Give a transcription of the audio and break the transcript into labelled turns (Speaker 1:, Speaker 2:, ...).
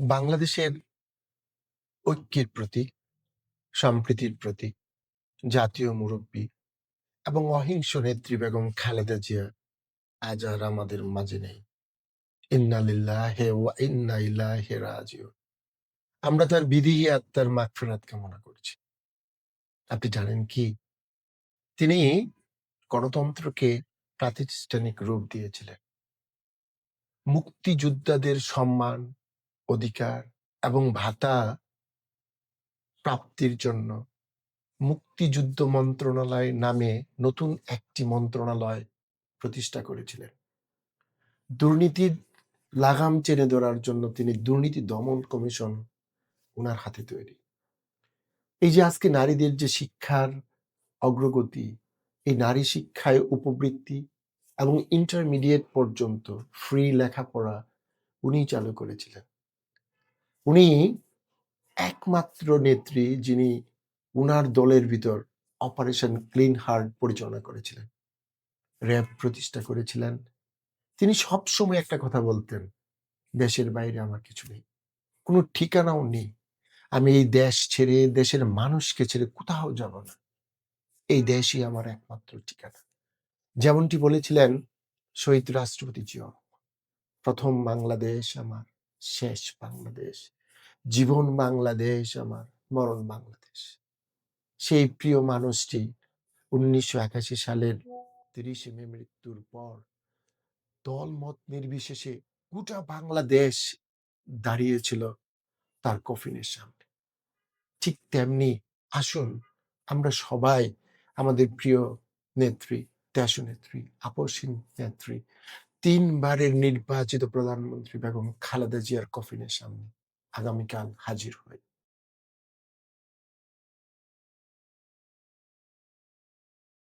Speaker 1: বাংলাদেশের ঐক্যের প্রতীক, সম্প্রীতির প্রতীক, জাতীয় মুরব্বী এবং অহিংস নেত্রী বেগম খালেদা জিয়া আজ আর আমাদের মাঝে নেই। ইন্না লিল্লাহি ওয়া ইন্না ইলাইহি রাজিউন। আমরা তার বিদেহী আত্মার মাগফিরাত কামনা করছি। আপনি জানেন কি? তিনি গণতন্ত্রকে প্রাতিষ্ঠানিক রূপ দিয়েছিলেন। মুক্তিযোদ্ধাদের সম্মান, অধিকার এবং ভাতা প্রাপ্তির জন্য মুক্তিযুদ্ধ মন্ত্রণালয় নামে নতুন একটি মন্ত্রণালয় প্রতিষ্ঠা করেছিলেন। দুর্নীতির লাগাম টেনে ধরার জন্য তিনি দুর্নীতি দমন কমিশন ওনার হাতে তৈরি। এই যে আজকে নারীদের যে শিক্ষার অগ্রগতি, এই নারী শিক্ষায় উপবৃত্তি এবং ইন্টারমিডিয়েট পর্যন্ত ফ্রি লেখাপড়া উনিই চালু করেছিলেন। উনি একমাত্র নেত্রী যিনি উনার দলের ভিতর অপারেশন ক্লিন হার্ট পরিচালনা করেছিলেন, র্যাব প্রতিষ্ঠা করেছিলেন। তিনি সবসময় একটা কথা বলতেন, দেশের বাইরে আমার কিছু নেই, কোনো ঠিকানাও নেই। আমি এই দেশ ছেড়ে, দেশের মানুষকে ছেড়ে কোথাও যাব না। এই দেশই আমার একমাত্র ঠিকানা। যেমনটি বলেছিলেন শহীদ রাষ্ট্রপতি জিয়া, প্রথম বাংলাদেশ আমার, শেষ বাংলাদেশ, জীবন বাংলাদেশ আমার, মরণ বাংলাদেশ। সেই প্রিয় মানুষটি 1981 সালের 30 মে মৃত্যুর পর দল মত নির্বিশেষে গোটা বাংলাদেশ দাঁড়িয়েছিল তার কফিনের সামনে। ঠিক তেমনি আসুন আমরা সবাই আমাদের প্রিয় নেত্রী, দেশনেত্রী, আপসহীন নেত্রী, 3 বারের নির্বাচিত প্রধানমন্ত্রী বেগম খালেদা জিয়ার কফিনের সামনে আগামীকাল হাজির হই।